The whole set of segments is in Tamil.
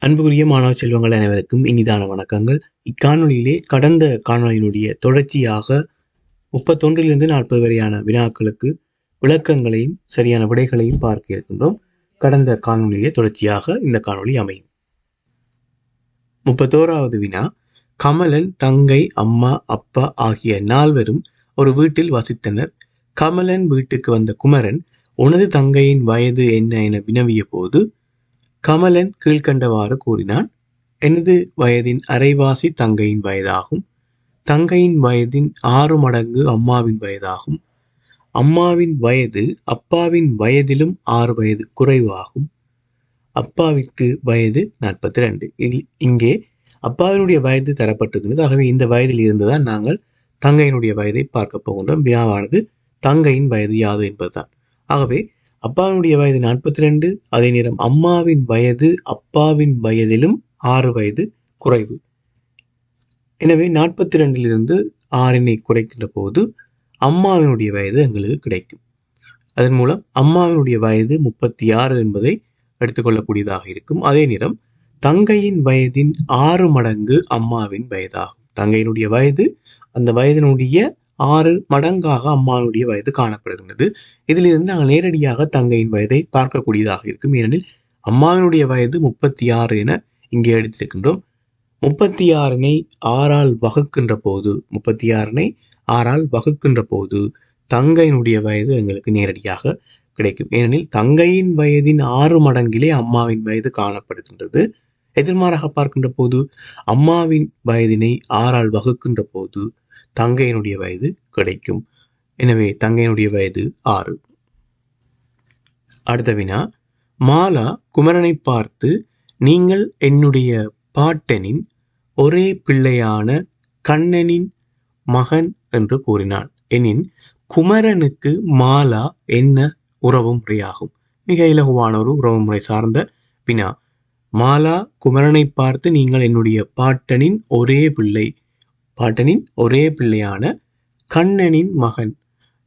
அன்புக்குரிய மாணவ செல்வங்கள் அனைவருக்கும் இனிதான வணக்கங்கள். இக்காணொலியிலே கடந்த காணொலியினுடைய தொடர்ச்சியாக 31 40 வரையான வினாக்களுக்கு விளக்கங்களையும் சரியான விடைகளையும் பார்க்க இருக்கின்றோம். கடந்த காணொலியிலே தொடர்ச்சியாக இந்த காணொலி அமையும். 31வது வினா, கமலன், தங்கை, அம்மா, அப்பா ஆகிய 4வரும் ஒரு வீட்டில் வசித்தனர். கமலன் வீட்டுக்கு வந்த குமரன், உனது தங்கையின் வயது என்ன என வினவிய போது கமலன் கீழ்கண்டவாறு கூறினான். எனது வயதின் அரைவாசி தங்கையின் வயதாகும். தங்கையின் வயதின் 6 மடங்கு அம்மாவின் வயதாகும். அம்மாவின் வயது அப்பாவின் வயதிலும் 6 வயது குறைவாகும். அப்பாவிற்கு வயது 42. இங்கே அப்பாவினுடைய வயது தரப்பட்டிருக்கிறது. ஆகவே இந்த வயதில் இருந்துதான் நாங்கள் தங்கையினுடைய வயதை பார்க்க போகின்றோம். வினாவானது தங்கையின் வயது யாது என்பதுதான். ஆகவே அப்பாவினுடைய வயது 42, அதே நேரம் அம்மாவின் வயது அப்பாவின் வயதிலும் 6 வயது குறைவு. எனவே 42லிருந்து 6 குறைக்கின்ற போது அம்மாவினுடைய வயது எங்களுக்கு கிடைக்கும். அதன் மூலம் அம்மாவினுடைய வயது 36 என்பதை எடுத்துக்கொள்ளக்கூடியதாக இருக்கும். அதே நேரம் தங்கையின் வயதின் 6 மடங்கு அம்மாவின் வயதாகும். தங்கையினுடைய வயது அந்த வயதினுடைய 6 மடங்காக அம்மாவுடைய வயது காணப்படுகின்றது. இதிலிருந்து நாங்கள் நேரடியாக தங்கையின் வயதை பார்க்கக்கூடியதாக இருக்கும். ஏனெனில் அம்மாவினுடைய வயது 36 என இங்கே எடுத்திருக்கின்றோம். 36 6ஆல் வகுக்கின்ற போது 36 6ஆல் வகுக்கின்ற போது தங்கையினுடைய வயது எங்களுக்கு நேரடியாக கிடைக்கும். ஏனெனில் தங்கையின் வயதின் 6 மடங்கிலே அம்மாவின் வயது காணப்படுகின்றது. எதிர்மாறாக பார்க்கின்ற போது அம்மாவின் வயதினை 6ஆல் வகுக்கின்ற போது தங்கையினுடைய வயது கிடைக்கும். எனவே தங்கையினுடைய வயது 6. அடுத்த வினா, மாலா குமரனை பார்த்து, நீங்கள் என்னுடைய பாட்டனின் ஒரே பிள்ளையான கண்ணனின் மகன் என்று கூறினான் எனின் குமரனுக்கு மாலா என்ன உறவு முறையாகும்? மிக இலகுவான ஒரு உறவு முறை சார்ந்த வினா. மாலா குமரனை பார்த்து, நீங்கள் என்னுடைய பாட்டனின் ஒரே பிள்ளையான கண்ணனின் மகன்.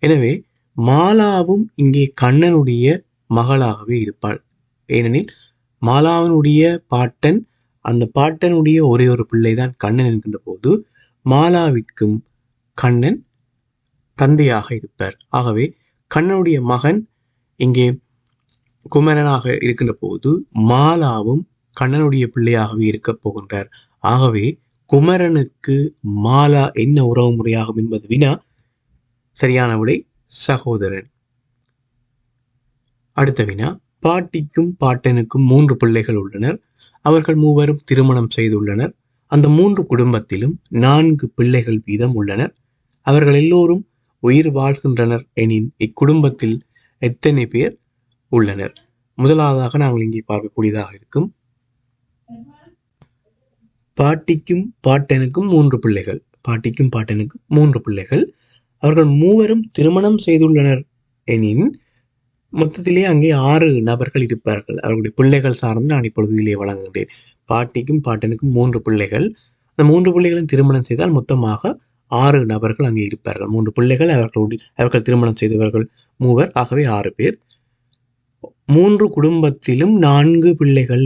எனவே மாலாவும் இங்கே கண்ணனுடைய மகளாகவே இருப்பாள். ஏனெனில் மாலாவினுடைய பாட்டன், அந்த பாட்டனுடைய ஒரே ஒரு பிள்ளைதான் கண்ணன் என்கின்ற போது மாலாவிற்கும் கண்ணன் தந்தையாக இருப்பார். ஆகவே கண்ணனுடைய மகன் இங்கே குமரனாக இருக்கின்ற போது மாலாவும் கண்ணனுடைய பிள்ளையாகவே இருக்கப் போகின்றார். ஆகவே குமரனுக்கு மாலா என்ன உறவு முறையாகும் என்பது வினா. சரியான விடை சகோதரன். அடுத்த வினா, பாட்டிக்கும் பாட்டனுக்கும் 3 பிள்ளைகள் உள்ளனர். அவர்கள் மூவரும் திருமணம் செய்துள்ளனர். அந்த 3 குடும்பத்திலும் 4 பிள்ளைகள் வீதம் உள்ளனர். அவர்கள் எல்லோரும் உயிர் வாழ்கின்றனர் எனின் இக்குடும்பத்தில் எத்தனை பேர் உள்ளனர்? முதலாவதாக நாங்கள் இங்கே பார்க்கக்கூடியதாக இருக்கும். பாட்டிக்கும் பாட்டனுக்கும் 3 பிள்ளைகள். அவர்கள் மூவரும் திருமணம் செய்துள்ளனர் எனின் மொத்தத்திலே அங்கே 6 நபர்கள் இருப்பார்கள். அவர்களுடைய பிள்ளைகள் சார்ந்து நான் இப்பொழுது இதிலே வழங்குகின்றேன். பாட்டிக்கும் பாட்டனுக்கும் 3 பிள்ளைகள். அந்த 3 பிள்ளைகளும் திருமணம் செய்தால் மொத்தமாக 6 நபர்கள் அங்கே இருப்பார்கள். 3 பிள்ளைகள், அவர்கள் திருமணம் செய்தவர்கள் மூவர், ஆகவே 6 பேர். 3 குடும்பத்திலும் 4 பிள்ளைகள்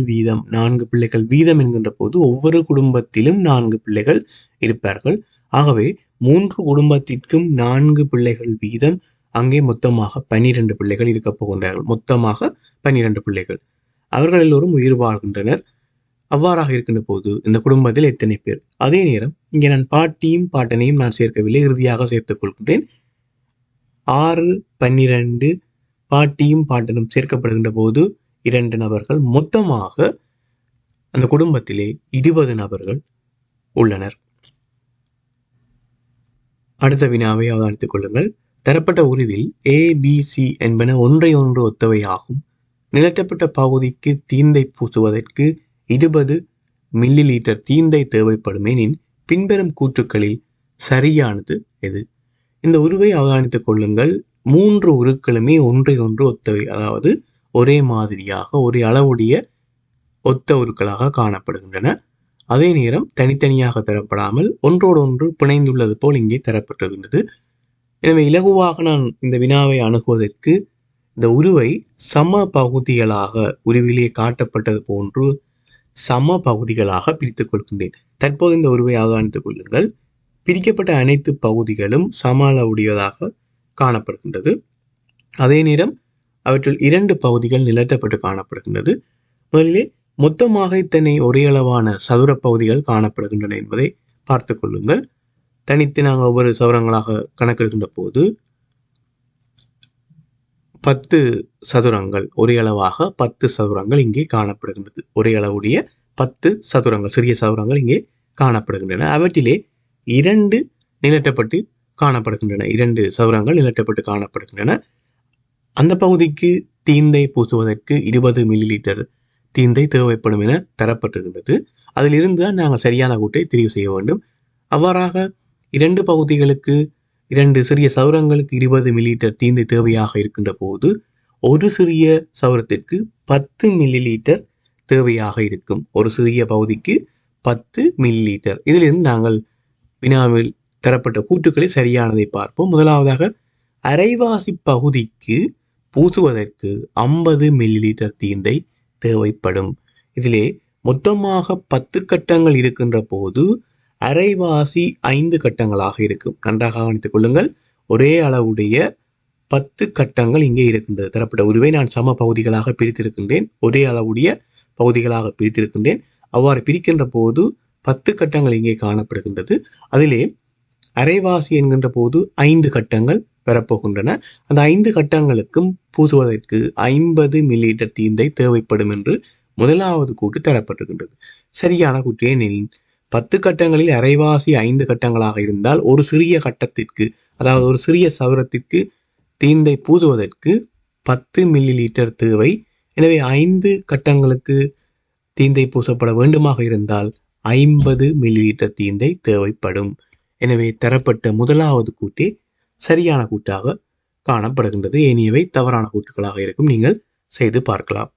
வீதம் என்கின்ற போது ஒவ்வொரு குடும்பத்திலும் 4 பிள்ளைகள் இருப்பார்கள். ஆகவே 3 குடும்பத்திற்கும் 4 பிள்ளைகள் வீதம் அங்கே மொத்தமாக 12 பிள்ளைகள் இருக்கப் போகின்றார்கள். மொத்தமாக 12 பிள்ளைகள். அவர்கள் எல்லோரும் உயிர் வாழ்கின்றனர். அவ்வாறாக இருக்கின்ற போது இந்த குடும்பத்தில் எத்தனை பேர்? அதே நேரம் இங்கே நான் பாட்டியும் பாட்டனையும் நான் சேர்க்கவில்லை, இறுதியாக சேர்த்துக் கொள்கின்றேன். 6, 12 பாட்டியும் பாட்டனும் சேர்க்கப்படுகின்ற போது 2 நபர்கள். மொத்தமாக அந்த குடும்பத்திலே 20 நபர்கள் உள்ளனர். அடுத்த வினாவை அவதானித்துக் கொள்ளுங்கள். தரப்பட்ட உருவில் ABC என்பன ஒன்றை ஒன்று ஒத்தவை ஆகும். நிலட்டப்பட்ட பகுதிக்கு தீந்தை பூசுவதற்கு 20 ml தீந்தை தேவைப்படும் எனின் பின்வரும் கூற்றுக்களில் சரியானது எது? இந்த உருவை அவதானித்துக் கொள்ளுங்கள். 3 உருக்களுமே ஒன்றை ஒன்று ஒத்தவை, அதாவது ஒரே மாதிரியாக ஒரே அளவுடைய ஒத்த உருக்களாக காணப்படுகின்றன. அதே நேரம் தனித்தனியாக தரப்படாமல் ஒன்றோடு ஒன்று பிணைந்துள்ளது போல் இங்கே தரப்பட்டிருக்கின்றது. எனவே இலகுவாக நான் இந்த வினாவை அணுகுவதற்கு இந்த உருவை சம பகுதிகளாக உருவிலே காட்டப்பட்டது போன்று சம பகுதிகளாக பிரித்துக் கொள்கின்றேன். தற்போது இந்த உருவை அவதானித்துக் கொள்ளுங்கள். பிரிக்கப்பட்ட அனைத்து பகுதிகளும் சம அளவுடையதாக காணப்படுகின்றது. அதே நேரம் அவற்றில் 2 பகுதிகள் நிலட்டப்பட்டு காணப்படுகின்றது. முதலிலே மொத்தமாக இத்தனை ஒரே அளவான சதுர பகுதிகள் காணப்படுகின்றன என்பதை பார்த்துக் கொள்ளுங்கள். தனித்து நாங்கள் ஒவ்வொரு சதுரங்களாக கணக்கெடுக்கின்ற போது 10 சதுரங்கள் ஒரே அளவாக 10 சதுரங்கள் இங்கே காணப்படுகின்றது. ஒரே அளவுடைய 10 சதுரங்கள், சிறிய சதுரங்கள் இங்கே காணப்படுகின்றன. அவற்றிலே 2 நிலட்டப்பட்டு காணப்படுகின்றன. 2 சதுரங்கள் நிலட்டப்பட்டு காணப்படுகின்றன. அந்த பகுதிக்கு தீந்தை பூசுவதற்கு 20 மில்லிலிட்டர் தீந்தை தேவைப்படும் என தரப்பட்டிருக்கின்றது. அதிலிருந்து தான் நாங்கள் சரியான கூட்டை தெரிவு செய்ய வேண்டும். அவ்வாறாக 2 பகுதிகளுக்கு 2 சிறிய சதுரங்களுக்கு 20 மில்லிலிட்டர் தீந்தை தேவையாக இருக்கின்ற போது ஒரு சிறிய சதுரத்திற்கு 10 மில்லிலிட்டர் தேவையாக இருக்கும். ஒரு சிறிய பகுதிக்கு 10 மில்லிலிட்டர். இதிலிருந்து நாங்கள் வினாவில் தரப்பட்ட கூட்டுக்களை சரியானதை பார்ப்போம். முதலாவதாக அரைவாசி பகுதிக்கு பூசுவதற்கு 50 மில்லிலிட்டர் தீந்தை தேவைப்படும். இதிலே மொத்தமாக 10 கட்டங்கள் இருக்கின்ற போது அரைவாசி 5 கட்டங்களாக இருக்கும். நன்றாக கவனித்துக் கொள்ளுங்கள். ஒரே அளவுடைய 10 கட்டங்கள் இங்கே இருக்கின்றது. தரப்பட்ட உருவை நான் சம பகுதிகளாக பிரித்திருக்கின்றேன். ஒரே அளவுடைய பகுதிகளாக பிரித்திருக்கின்றேன். அவ்வாறு பிரிக்கின்ற போது 10 கட்டங்கள் இங்கே காணப்படுகின்றது. அதிலே அரைவாசி என்கின்ற போது 5 கட்டங்கள் பெறப்போகின்றன. அந்த 5 கட்டங்களுக்கும் பூசுவதற்கு 50 மில்லிலிட்டர் தீந்தை தேவைப்படும் என்று முதலாவது கூட்டு தரப்பட்டிருக்கின்றது. சரியான கூட்டு. ஏனெனில் 10 கட்டங்களில் அரைவாசி 5 கட்டங்களாக இருந்தால் ஒரு சிறிய கட்டத்திற்கு, அதாவது ஒரு சிறிய சதுரத்திற்கு தீந்தை பூசுவதற்கு 10 மில்லிலிட்டர் தேவை. எனவே 5 கட்டங்களுக்கு தீந்தை பூசப்பட வேண்டுமாக இருந்தால் 50 மில்லிலிட்டர் தீந்தை தேவைப்படும். எனவே தரப்பட்ட முதலாவது கூட்டே சரியான கூட்டாக காணப்படுகின்றது. ஏனையவை தவறான கூட்டுகளாக இருக்கும். நீங்கள் செய்து பார்க்கலாம்.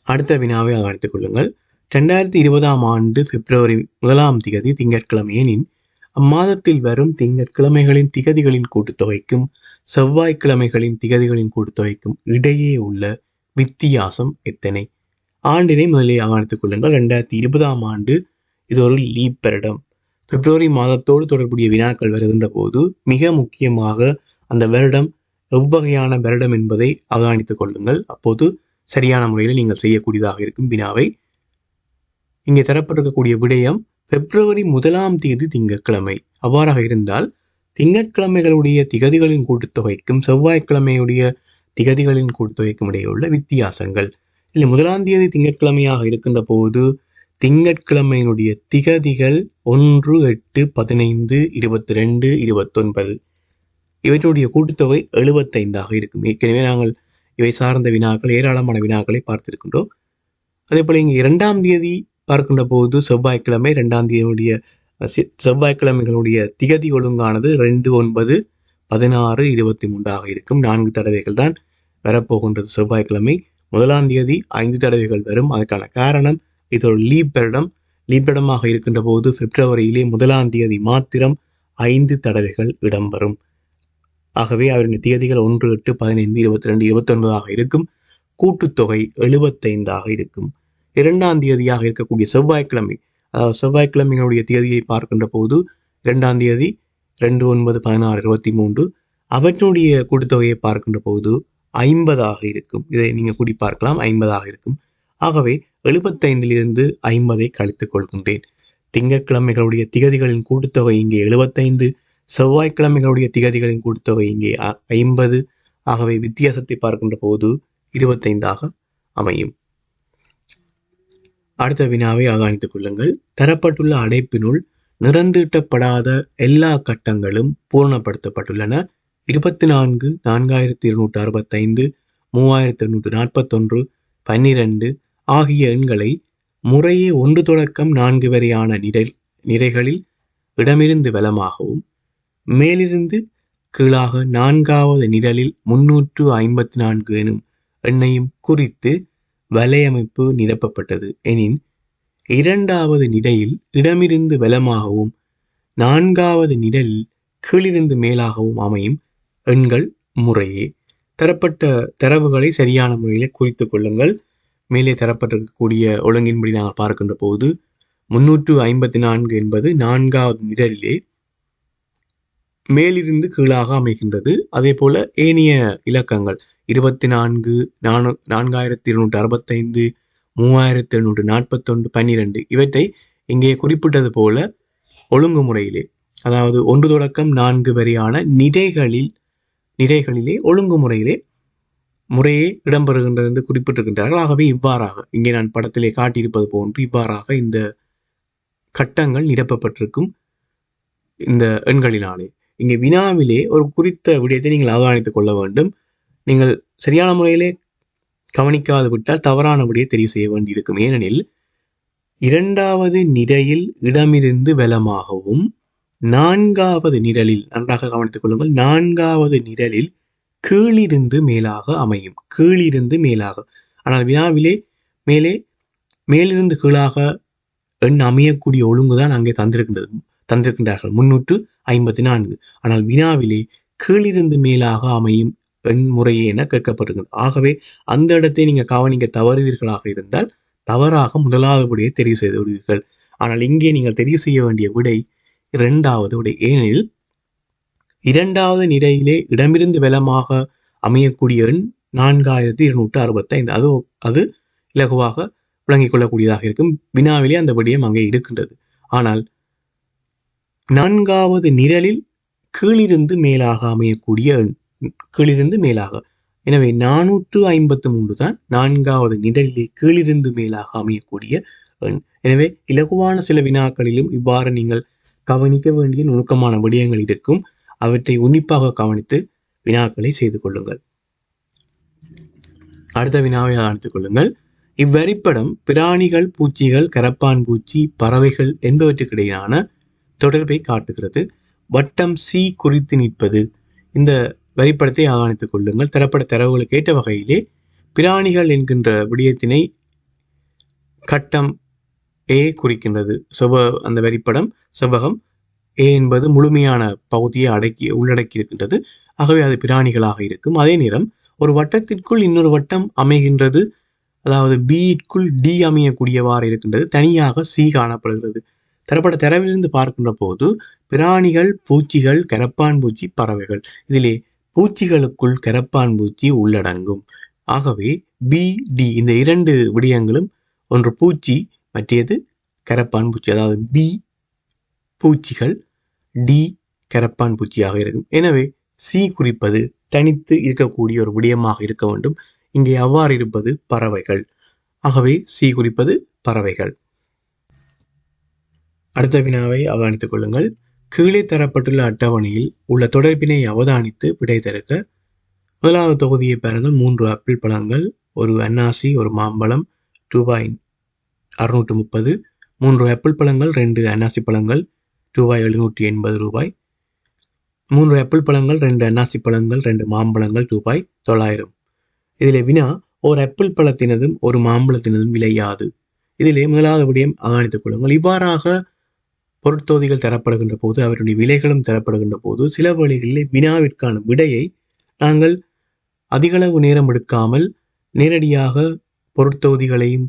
அடுத்த வினாவை கவனித்துக் கொள்ளுங்கள். 2020 ஆண்டு பிப்ரவரி 1 திங்கட்கிழமை எனின் அம்மாதத்தில் வரும் திங்கட்கிழமைகளின் திகதிகளின் கூட்டுத்தொகைக்கும் செவ்வாய்க்கிழமைகளின் திகதிகளின் கூட்டுத்தொகைக்கும் இடையே உள்ள வித்தியாசம் எத்தனை? ஆண்டினை முதலில் கவனித்துக் கொள்ளுங்கள். 2020 ஆண்டு இது ஒரு லீப் வருடம். பிப்ரவரி மாதத்தோடு தொடர்புடைய வினாக்கள் வருகின்ற போது மிக முக்கியமாக அந்த வருடம் எவ்வகையான வருடம் என்பதை அவதானித்துக் கொள்ளுங்கள். அப்போது சரியான முறையில் நீங்கள் செய்யக்கூடியதாக இருக்கும் வினாவை. இங்கே தரப்பட்டிருக்கக்கூடிய விடயம் பிப்ரவரி 1 திங்கட்கிழமை. அவ்வாறாக இருந்தால் திங்கட்கிழமைகளுடைய திகதிகளின் கூட்டுத்தொகைக்கும் செவ்வாய்க்கிழமையுடைய திகதிகளின் கூட்டுத்தொகைக்கும் இடையே உள்ள வித்தியாசங்கள். இல்லை, 1 திங்கட்கிழமையாக இருக்கின்ற போது திங்கட்கிழமையினுடைய திகதிகள் 1, 8, 15, 22, 29 இவற்றுடைய கூட்டுத்தொகை 75 இருக்கும். ஏற்கனவே நாங்கள் இவை சார்ந்த வினாக்கள், ஏராளமான வினாக்களை பார்த்திருக்கின்றோம். அதே போல இங்கே 2 பார்க்கின்ற போது செவ்வாய்க்கிழமை, 2 செவ்வாய்க்கிழமைகளுடைய திகதி ஒழுங்கானது 2, 9, 16, 23 இருக்கும். 4 தடவைகள் தான் வரப்போகின்றது. செவ்வாய்க்கிழமை 1 5 தடவைகள் வரும். அதற்கான காரணம் இது ஒரு லீப் வருடம். லீப் வருடமாக இருக்கின்ற போது பிப்ரவரியிலே 1 மாத்திரம் 5 தடவைகள் இடம்பெறும். ஆகவே அவருடைய தேதிகள் 1, 8, 15, 22, 29 இருக்கும். கூட்டுத்தொகை 75 இருக்கும். 2 இருக்கக்கூடிய செவ்வாய்க்கிழமை, அதாவது செவ்வாய்க்கிழமைகளுடைய தேதியை பார்க்கின்ற போது 2 2, 9, 16, 23 அவற்றுடைய கூட்டுத்தொகையை பார்க்கின்ற போது 50 இருக்கும். இதை நீங்கள் கூட்டி பார்க்கலாம். 50 இருக்கும். ஆகவே 75 50 கழித்துக் கொள்கின்றேன். திங்கட்கிழமைகளுடைய திகதிகளின் கூட்டுத்தொகை இங்கே 75, செவ்வாய்க்கிழமைகளுடைய திகதிகளின் கூட்டுத்தொகை இங்கே 50. ஆகவே வித்தியாசத்தை பார்க்கின்ற போது 25 அமையும். அடுத்த வினாவை அவதானித்துக் கொள்ளுங்கள். தரப்பட்டுள்ள அடைப்பினுள் நிறந்தீட்டப்படாத எல்லா கட்டங்களும் பூரணப்படுத்தப்பட்டுள்ளன. 24, 4265, 3241, 12 ஆகிய எண்களை முறையே 1 தொடக்கம் 4 வரையான நிறைகளில் இடமிருந்து வலமாகவும் மேலிருந்து கீழாக 4வது நிரலில் 354 எனும் எண்ணையும் குறித்து வலையமைப்பு நிரப்பப்பட்டது எனின் 2வது நிரையில் இடமிருந்து வலமாகவும் 4வது நிரலில் கீழிருந்து மேலாகவும் அமையும் எண்கள் முறையே. தரப்பட்ட தரவுகளை சரியான முறையில் குறித்துக் கொள்ளுங்கள். மேலே தரப்பட்டிருக்கக்கூடிய ஒழுங்கின்படி நாங்கள் பார்க்கின்ற போது 354 என்பது 4வது நிரலிலே மேலிருந்து கீழாக அமைகின்றது. அதே போல ஏனைய இலக்கங்கள் 24, 4265, 3741, 12 இவற்றை இங்கே குறிப்பிட்டது போல ஒழுங்குமுறையிலே, அதாவது 1 தொடக்கம் 4 வரையான நிறைகளிலே ஒழுங்குமுறையிலே முறையே இடம்பெறுகின்றது என்று குறிப்பிட்டிருக்கின்றார்கள். ஆகவே இவ்வாறாக இங்கே நான் படத்திலே காட்டியிருப்பது போன்று இவ்வாறாக இந்த கட்டங்கள் நிரப்பப்பட்டிருக்கும் இந்த எண்களினாலே. இங்கே வினாவிலே ஒரு குறித்த விடயத்தை நீங்கள் அவதானித்துக் கொள்ள வேண்டும். நீங்கள் சரியான முறையிலே கவனிக்காது விட்டால் தவறான விடையை தெரிவு செய்ய வேண்டியிருக்கும். ஏனெனில் 2வது நிரையில் இடமிருந்து வலமாகவும் 4வது நிரலில், நன்றாக கவனித்துக் கொள்ளுங்கள், 4வது நிரலில் கீழிருந்து மேலாக அமையும். கீழிருந்து மேலாக. ஆனால் வினாவிலே மேலிருந்து கீழாக எண் அமையக்கூடிய ஒழுங்குதான் அங்கே தந்திருக்கின்றார்கள் 354. ஆனால் வினாவிலே கீழிருந்து மேலாக அமையும் எண் முறையே என கேட்கப்படுகிறது. ஆகவே அந்த இடத்தை நீங்கள் கவனிக்க தவறுவீர்களாக இருந்தால் தவறாக 1வது விடையை தெரிவு செய்து விடுவீர்கள். ஆனால் இங்கே நீங்கள் தெரிவு செய்ய வேண்டிய விடை 2வது விடை. ஏனெனில் 2வது நிரையிலே இடமிருந்து வலமாக அமையக்கூடிய எண் 4265. அது இலகுவாக விளங்கிக் கொள்ளக்கூடியதாக இருக்கும். வினாவிலே அந்த விடயம் அங்கே இருக்கின்றது. ஆனால் 4வது நிரலில் கீழிருந்து மேலாக அமையக்கூடிய எண், கீழிருந்து மேலாக. எனவே 453 தான் 4வது நிரலிலே கீழிருந்து மேலாக அமையக்கூடிய எண். எனவே இலகுவான சில வினாக்களிலும் இவ்வாறு நீங்கள் கவனிக்க வேண்டிய நுணுக்கமான விடயங்கள் இருக்கும். அவற்றை உன்னிப்பாக கவனித்து வினாக்களை செய்து கொள்ளுங்கள். அடுத்த வினாவை கவனித்துக் கொள்ளுங்கள். இவ்வரிப்படம் பிராணிகள், பூச்சிகள், கரப்பான் பூச்சி, பறவைகள் என்பவற்றுக்கிடையான தொடர்பை காட்டுகிறது. வட்டம் சி குறித்து நிற்பது. இந்த வரிப்படத்தை அவதானித்துக் கொள்ளுங்கள். தரப்பட்ட தரவுகளுக்கு ஏற்ற வகையிலே பிராணிகள் என்கின்ற விடயத்தினை கட்டம் ஏ குறிக்கின்றது. அந்த வரிப்படம் செவ்வகம் ஏ என்பது முழுமையான பகுதியை உள்ளடக்கி இருக்கின்றது. ஆகவே அது பிராணிகளாக இருக்கும். அதே நேரம் ஒரு வட்டத்திற்குள் இன்னொரு வட்டம் அமைகின்றது. அதாவது பிக்குள் டி அமையக்கூடியவாறு இருக்கின்றது. தனியாக சி காணப்படுகிறது. தரப்பட்ட தரவிலிருந்து பார்க்கின்ற போது பிராணிகள், பூச்சிகள், கரப்பான் பூச்சி, பறவைகள், இதிலே பூச்சிகளுக்குள் கரப்பான் பூச்சி உள்ளடங்கும். ஆகவே பி டி இந்த 2 விடயங்களும், ஒன்று பூச்சி மற்றது கரப்பான் பூச்சி, அதாவது பி பூச்சிகள், டி கரப்பான் பூச்சியாக இருக்கும். எனவே சி குறிப்பது தனித்து இருக்கக்கூடிய ஒரு விடயமாக இருக்க வேண்டும். இங்கே அவ்வாறு இருப்பது பறவைகள். ஆகவே சி குறிப்பது பறவைகள். அடுத்த வினாவை அவதானித்துக் கொள்ளுங்கள். கீழே தரப்பட்டுள்ள அட்டவணையில் உள்ள தொடர்பினை அவதானித்து விடை தருக. 1வது தொகுதியை பாருங்கள். 3 ஆப்பிள் பழங்கள், ஒரு அன்னாசி, ஒரு மாம்பழம், ரூபாய் 630. 3 ஆப்பிள் பழங்கள், 2 அன்னாசி பழங்கள், ரூபாய் 780 ரூபாய். 3 ஆப்பிள் பழங்கள், 2 அன்னாசி பழங்கள், 2 மாம்பழங்கள், ரூபாய் 900. இதிலே வினா, ஒரு ஆப்பிள் பழத்தினதும் ஒரு மாம்பழத்தினதும் விலையாது. இதிலே 1வது விடயம் அவதானித்துக் கொள்ளுங்கள். இவ்வாறாக பொருட்தொகுதிகள் தரப்படுகின்ற போது, அவருடைய விலைகளும் தரப்படுகின்ற போது, சில வேளைகளிலே வினாவிற்கான விடையை நாங்கள் அதிகளவு நேரம் எடுக்காமல் நேரடியாக பொருட்தொகுதிகளையும்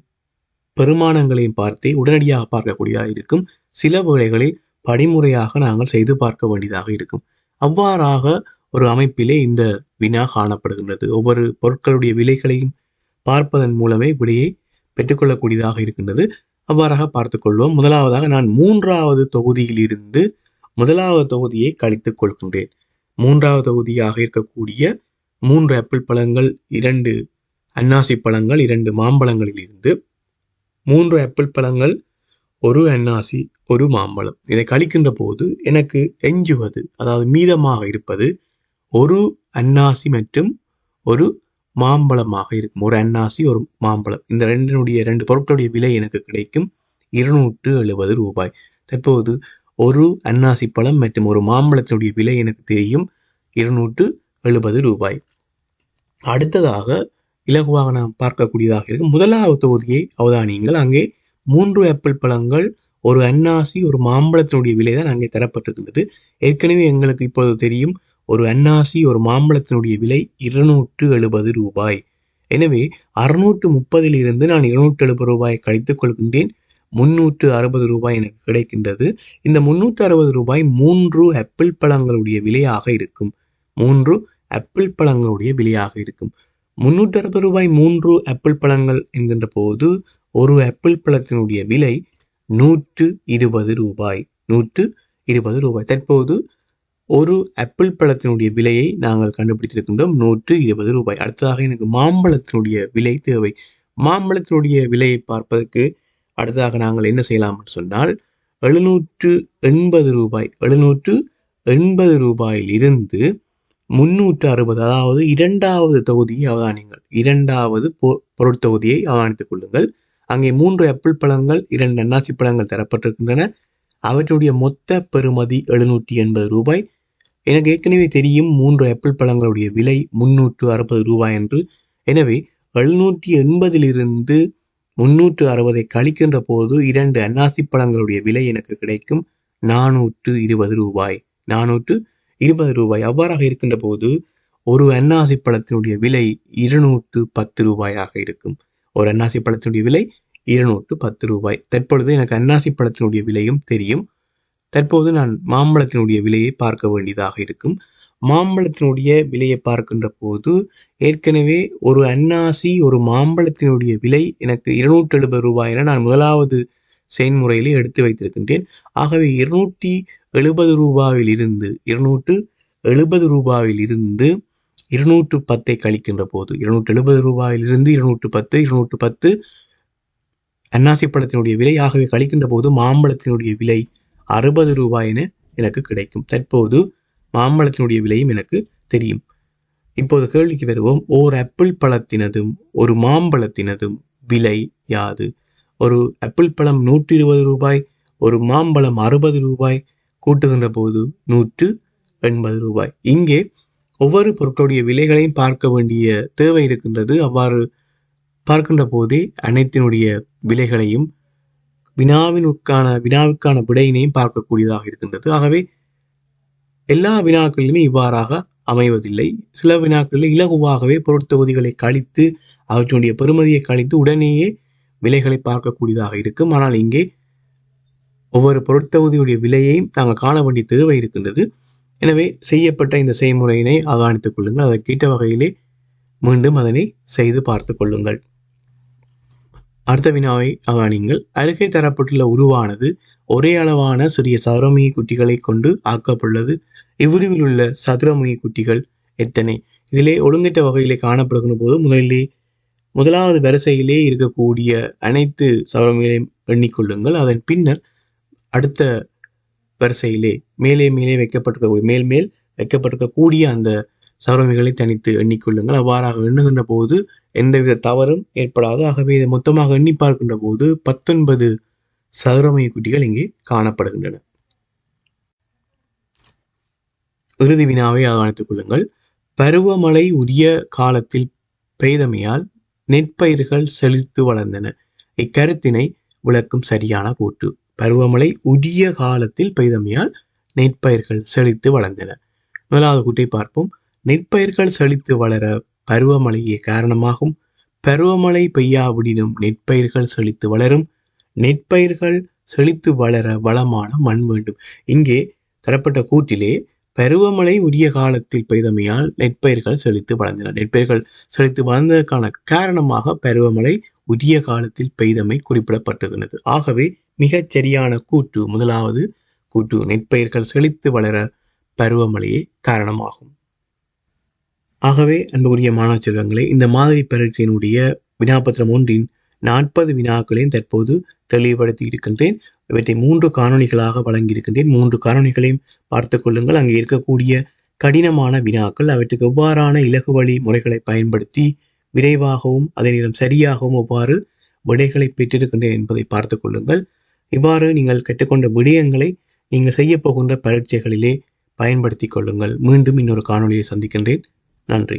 பெருமானங்களையும் பார்த்தே உடனடியாக பார்க்கக்கூடியதாக இருக்கும். சில வேளைகளில் படிமுறையாக நாங்கள் செய்து பார்க்க வேண்டியதாக இருக்கும். அவ்வாறாக ஒரு அமைப்பிலே இந்த வினா காணப்படுகின்றது. ஒவ்வொரு பொருட்களுடைய விலைகளையும் பார்ப்பதன் மூலமே விடையை பெற்றுக்கொள்ளக்கூடியதாக இருக்கின்றது. அவ்வாறாக பார்த்துக்கொள்வோம். முதலாவதாக நான் 3வது தொகுதியில் இருந்து 1வது தொகுதியை கழித்துக் கொள்கின்றேன். 3வது தொகுதியாக இருக்கக்கூடிய 3 ஆப்பிள் பழங்கள், 2 அன்னாசி பழங்கள், 2 மாம்பழங்களில் இருந்து 3 ஆப்பிள் பழங்கள், ஒரு அன்னாசி, ஒரு மாம்பழம், இதை கழிக்கின்ற போது எனக்கு எஞ்சுவது, அதாவது மீதமாக இருப்பது ஒரு அன்னாசி மற்றும் ஒரு மாம்பழமாக இருக்கும். ஒரு அன்னாசி, ஒரு மாம்பழம், இந்த 2 பொருட்களுடைய விலை எனக்கு கிடைக்கும் 270 ரூபாய். தற்போது ஒரு அன்னாசி பழம் மற்றும் ஒரு மாம்பழத்தினுடைய விலை எனக்கு தெரியும் 270 ரூபாய். அடுத்ததாக இலகுவாக நாம் பார்க்கக்கூடியதாக இருக்கும் 1வது தொகுதியை அவதானியுங்கள். அங்கே 3 ஆப்பிள் பழங்கள், ஒரு அன்னாசி, ஒரு மாம்பழத்தினுடைய விலை தான் அங்கே தரப்பட்டிருக்கின்றது. ஏற்கனவே எங்களுக்கு இப்போது தெரியும் ஒரு அன்னாசி, ஒரு மாம்பழத்தினுடைய விலை 270 ரூபாய். எனவே 630 இருந்து நான் 270 ரூபாயை கழித்துக் கொள்கின்றேன். 360 ரூபாய் எனக்கு கிடைக்கின்றது. இந்த 360 ரூபாய் 3 ஆப்பிள் பழங்களுடைய விலையாக இருக்கும். 3 ஆப்பிள் பழங்களுடைய விலையாக இருக்கும். 360 ரூபாய் 3 ஆப்பிள் பழங்கள் என்கின்ற போது ஒரு ஆப்பிள் பழத்தினுடைய விலை 120 ரூபாய். 120 ரூபாய். தற்போது ஒரு ஆப்பிள் பழத்தினுடைய விலையை நாங்கள் கண்டுபிடித்திருக்கின்றோம், 120 ரூபாய். அடுத்ததாக எனக்கு மாம்பழத்தினுடைய விலை தேவை. மாம்பழத்தினுடைய விலையை பார்ப்பதற்கு அடுத்ததாக நாங்கள் என்ன செய்யலாம் என்று சொன்னால் 780 ரூபாய். 780 ரூபாயில் இருந்து 360, அதாவது இரண்டாவது தொகுதியை அவதானிங்கள். இரண்டாவது பொருட்தொகுதியை அவதானித்துக் கொள்ளுங்கள். அங்கே 3 ஆப்பிள் பழங்கள், 2 அன்னாசி பழங்கள் தரப்பட்டிருக்கின்றன. அவற்றுடைய மொத்த பெறுமதி 780 ரூபாய். எனக்கு ஏற்கனவே தெரியும் 3 ஆப்பிள் பழங்களுடைய விலை 360 ரூபாய் என்று. எனவே 780 360 கழிக்கின்ற போது 2 அன்னாசி பழங்களுடைய விலை எனக்கு கிடைக்கும் 420 ரூபாய். 420 ரூபாய். அவ்வாறாக இருக்கின்ற போது ஒரு அன்னாசி பழத்தினுடைய விலை 210 ரூபாயாக இருக்கும். ஒரு அன்னாசி பழத்தினுடைய விலை 210 ரூபாய். தற்பொழுது எனக்கு அன்னாசி பழத்தினுடைய விலையும் தெரியும். தற்போது நான் மாம்பழத்தினுடைய விலையை பார்க்க வேண்டியதாக இருக்கும். மாம்பழத்தினுடைய விலையை பார்க்கின்ற போது ஏற்கனவே ஒரு அன்னாசி ஒரு மாம்பழத்தினுடைய விலை எனக்கு 270 ரூபாய் என நான் முதலாவது செயல்முறையிலே எடுத்து வைத்திருக்கின்றேன். ஆகவே 270 ரூபாயில் இருந்து 210 கழிக்கின்ற போது 270 ரூபாயிலிருந்து 210 அன்னாசி பழத்தினுடைய விலை ஆகவே கழிக்கின்ற போது மாம்பழத்தினுடைய விலை 60 ரூபாய் என எனக்கு கிடைக்கும். தற்போது மாம்பழத்தினுடைய விலையும் எனக்கு தெரியும். இப்போது கேள்விக்கு வருவோம். ஓர் ஆப்பிள் பழத்தினதும் ஒரு மாம்பழத்தினதும் விலை யாது? ஒரு ஆப்பிள் பழம் 120 ரூபாய், ஒரு மாம்பழம் 60 ரூபாய், கூட்டுகின்ற போது 180 ரூபாய். இங்கே ஒவ்வொரு பொருட்களுடைய விலைகளையும் பார்க்க வேண்டிய தேவை இருக்கின்றது. அவ்வாறு பார்க்கின்ற போதே அனைத்தினுடைய விலைகளையும் வினாவுக்கான விடையினையும் பார்க்கக்கூடியதாக இருக்கின்றது. ஆகவே எல்லா வினாக்களிலுமே இவ்வாறாக அமைவதில்லை. சில வினாக்களில் இலகுவாகவே பொருட்தொகுதிகளை கழித்து அவற்றினுடைய பெறுமதியை கழித்து உடனேயே விலைகளை பார்க்கக்கூடியதாக இருக்கும். ஆனால் இங்கே ஒவ்வொரு பொருட்தொகுதியுடைய விலையையும் நாங்கள் காண வேண்டிய தேவை இருக்கின்றது. எனவே செய்யப்பட்ட இந்த செய்முறையினை அவதானித்துக் கொள்ளுங்கள். அதற்கேற்ற வகையிலே மீண்டும் அதனை செய்து பார்த்து கொள்ளுங்கள். அடுத்த வினாவை அவதானிங்கள். அருகே தரப்பட்டுள்ள உருவானது ஒரே அளவான சிறிய சதுரமுகி குட்டிகளை கொண்டு ஆக்கப்பட்டுள்ளது. இவ்வுருவில் உள்ள சதுரமுகி குட்டிகள் எத்தனை? இதிலே ஒழுங்கற்ற வகையிலே காணப்படுகின்ற போது முதலாவது வரிசையிலே இருக்கக்கூடிய அனைத்து சதுரமுகிகளையும் எண்ணிக்கொள்ளுங்கள். அதன் பின்னர் அடுத்த வரிசையிலே மேலே வைக்கப்பட்டிருக்கக்கூடிய அந்த சதுரமுகிகளை தனித்து எண்ணிக்கொள்ளுங்கள். அவ்வாறாக எண்ணுகின்ற போது எந்தவித தவறும் ஏற்படாது. ஆகவே இதை மொத்தமாக எண்ணி பார்க்கின்ற போது 19 சதுரமுகி குட்டிகள் இங்கே காணப்படுகின்றன. இறுதி வினாவை அவதானித்துக் கொள்ளுங்கள். பருவமழை உரிய காலத்தில் பெய்தமையால் நெற்பயிர்கள் செழித்து வளர்ந்தன. இக்கருத்தினை விளக்கும் சரியான கூற்று. பருவமழை உரிய காலத்தில் பெய்தமையால் நெற்பயிர்கள் செழித்து வளர்ந்தன. முதலாவது கூற்றை பார்ப்போம். நெற்பயிர்கள் செழித்து வளர பருவமழையே காரணமாகும். பருவமழை பெய்யாவிடினும் நெற்பயிர்கள் செழித்து வளரும். நெற்பயிர்கள் செழித்து வளர வளமான மண் வேண்டும். இங்கே தரப்பட்ட கூற்றிலே பருவமழை உரிய காலத்தில் பெய்தமையால் நெற்பயிர்கள் செழித்து வளர்ந்தன. நெற்பயிர்கள் செழித்து வளர்ந்ததற்கான காரணமாக பருவமழை உரிய காலத்தில் பெய்தமை குறிப்பிடப்பட்டிருக்கிறது. ஆகவே மிகச் சரியான கூற்று முதலாவது கூற்று. நெற்பயிர்கள் செழித்து வளர பருவமழையே காரணமாகும். ஆகவே அன்புக்குரிய மாணவ செல்வங்களே, இந்த மாதிரி பரீட்சையினுடைய வினாபத்திரம் 1 40 வினாக்களையும் தற்போது தெளிவுபடுத்தி இருக்கின்றேன். இவற்றை 3 காணொளிகளாக வழங்கியிருக்கின்றேன். 3 காணொளிகளையும் பார்த்து கொள்ளுங்கள். அங்கே இருக்கக்கூடிய கடினமான வினாக்கள் அவற்றுக்கு எவ்வாறான இலகு வழி முறைகளை பயன்படுத்தி விரைவாகவும் அதே நேரம் சரியாகவும் எவ்வாறு விடைகளை பெற்றிருக்கின்றேன் என்பதை பார்த்து கொள்ளுங்கள். இவ்வாறு நீங்கள் கற்றுக்கொண்ட விடயங்களை நீங்கள் செய்ய போகின்ற பரீட்சைகளிலே பயன்படுத்தி கொள்ளுங்கள். மீண்டும் இன்னொரு காணொளியை சந்திக்கின்றேன். நன்றி.